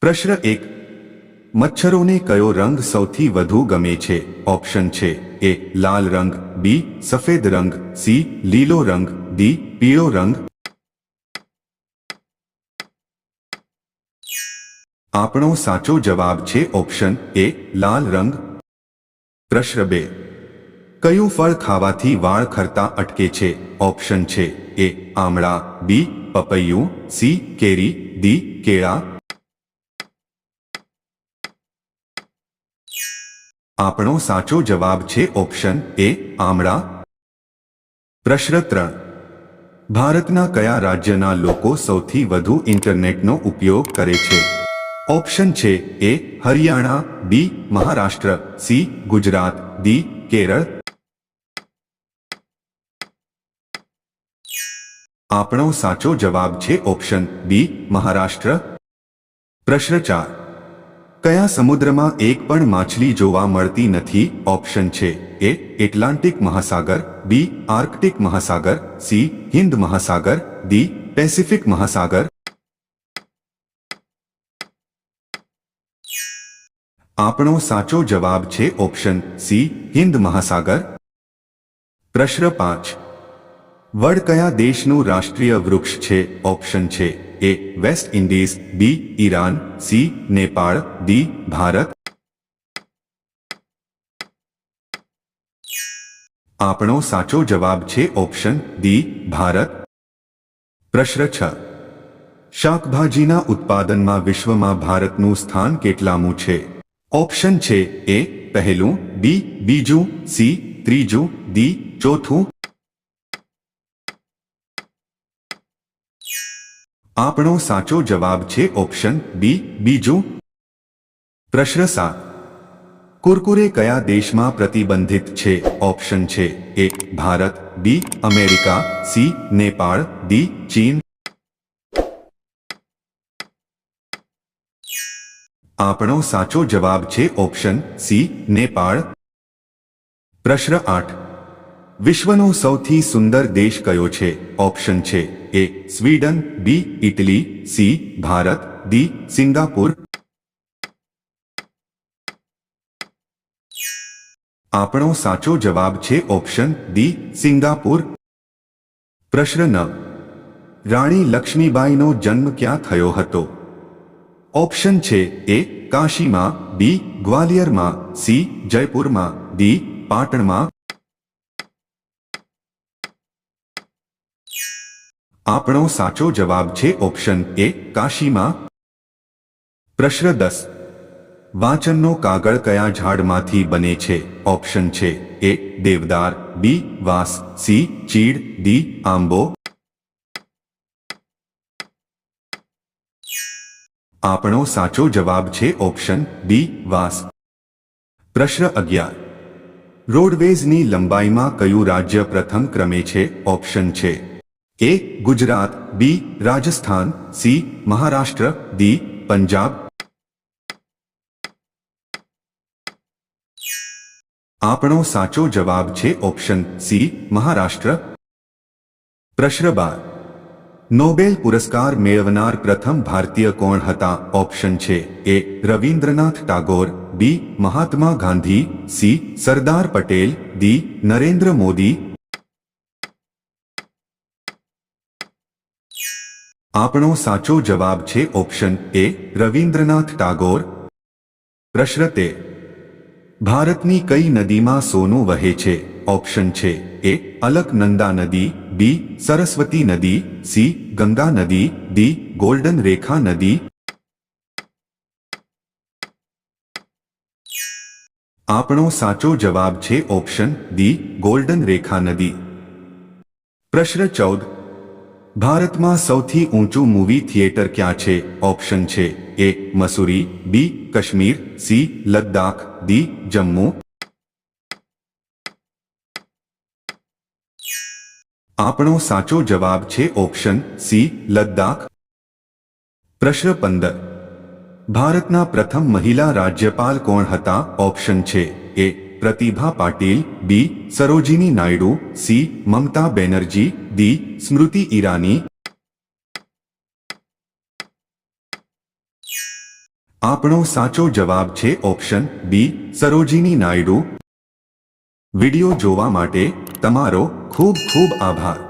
પ્રશ્ન 1. મચ્છરોને કયો રંગ સૌથી વધુ ગમે છે? ઓપ્શન છે એ લાલ રંગ, બી સફેદ રંગ, સી લીલો રંગ, ડી પીળો રંગ. આપણો સાચો જવાબ છે ઓપ્શન એ લાલ રંગ. પ્રશ્ન 2. કયું ફળ ખાવાથી વાળ ખરતા અટકે છે? ઓપ્શન છે એ આમળા, બી પપૈયું, સી કેરી, ડી કેળા. આપણો સાચો જવાબ છે ઓપ્શન એ આમળા. પ્રશ્ન 3. ભારતના કયા રાજ્યના લોકો સૌથી વધુ ઇન્ટરનેટનો ઉપયોગ કરે છે? ઓપ્શન છે એ હરિયાણા, બી મહારાષ્ટ્ર, સી ગુજરાત, ડી કેરળ. આપણો સાચો જવાબ છે ઓપ્શન બી મહારાષ્ટ્ર. પ્રશ્ન 4. કયા સમુદ્રમાં એક પણ માછલી જોવા મળતી નથી? ઓપ્શન છે એ એટલાન્ટિક મહાસાગર, બી આર્કટિક મહાસાગર, સી હિન્દ મહાસાગર, ડી પેસિફિક મહાસાગર. આપણો સાચો જવાબ છે ઓપ્શન સી હિન્દ મહાસાગર. પ્રશ્ન 5. વડ કયા દેશનું રાષ્ટ્રીય વૃક્ષ છે? ઓપ્શન છે A West Indies, B Iran, C Nepal, D Bharat. આપણો સાચો જવાબ છે ઓપ્શન ડી ભારત. પ્રશ્ન 6. શાકભાજીના ઉત્પાદનમાં વિશ્વમાં ભારતનું સ્થાન કેટલામું છે? ઓપ્શન છે એ પહેલું, બી બીજું, સી ત્રીજું, ડી ચોથું. આપણો સાચો જવાબ છે ઓપ્શન બી બીજું. પ્રશ્ન 7. કુરકુરે કયા દેશમાં પ્રતિબંધિત છે? ઓપ્શન છે A Bharat, B America, C Nepal, D ચીન. આપણો સાચો જવાબ છે ઓપ્શન સી નેપાળ. પ્રશ્ન 8. વિશ્વનો સૌથી સુંદર દેશ કયો છે? ઓપ્શન છે A Sweden, B Italy, C Bharat, D Singapore. આપણો સાચો જવાબ છે ઓપ્શન ડી સિંગાપુર. પ્રશ્ન 9. રાણી લક્ષ્મીબાઈનો જન્મ ક્યાં થયો હતો? ઓપ્શન છે એ કાશીમાં, બી ગ્વાલિયરમાં, સી જયપુરમાં, ડી પાટણમાં. આપણો સાચો જવાબ છે ઓપ્શન એ કાશીમાં. પ્રશ્ન 10. વાંચનનો કાગળ કયા ઝાડમાંથી બને છે? ઓપ્શન છે એ દેવદાર, બી વાંસ, સી ચીડ, ડી આંબો. આપણો સાચો જવાબ છે ઓપ્શન બી વાંસ. પ્રશ્ન 11. રોડવેઝની લંબાઈમાં કયું રાજ્ય પ્રથમ ક્રમે છે? ઓપ્શન છે એ ગુજરાત, બી રાજસ્થાન, સી મહારાષ્ટ્ર, ડી પંજાબ. આપણો સાચો જવાબ છે ઓપ્શન સી મહારાષ્ટ્ર. પ્રશ્ન 12. નોબેલ પુરસ્કાર મેળવનાર પ્રથમ ભારતીય કોણ હતા? ઓપ્શન છે એ રવિન્દ્રનાથ ટાગોર, બી મહાત્મા ગાંધી, સી સરદાર પટેલ, ડી નરેન્દ્ર મોદી. આપણો સાચો જવાબ છે ઓપ્શન એ રવિન્દ્રનાથ ટાગોર. પ્રશ્ન 13. ભારતની કઈ નદીમાં સોનું વહે છે? ઓપ્શન છે એ અલકનંદા નદી, બી સરસ્વતી નદી, સી ગંગા નદી, ડી ગોલ્ડન રેખા નદી. આપણો સાચો જવાબ છે ઓપ્શન ડી ગોલ્ડન રેખા નદી. પ્રશ્ન 14. ભારતમાં સૌથી ઊંચું મૂવી થિયેટર ક્યાં છે? ઓપ્શન છે એ મસૂરી, બી કાશ્મીર, સી લદ્દાખ, ડી જમ્મુ. આપણો સાચો જવાબ છે ઓપ્શન સી લદ્દાખ. પ્રશ્ન 15. ભારતના પ્રથમ મહિલા રાજ્યપાલ કોણ હતા? ઓપ્શન છે A Pratibha Patil, B Sarojini Naidu, C Mamata Banerjee, D Smriti Irani. આપણો સાચો જવાબ છે option B Sarojini Naidu. Video જોવા માટે તમારો ખૂબ ખૂબ આભાર.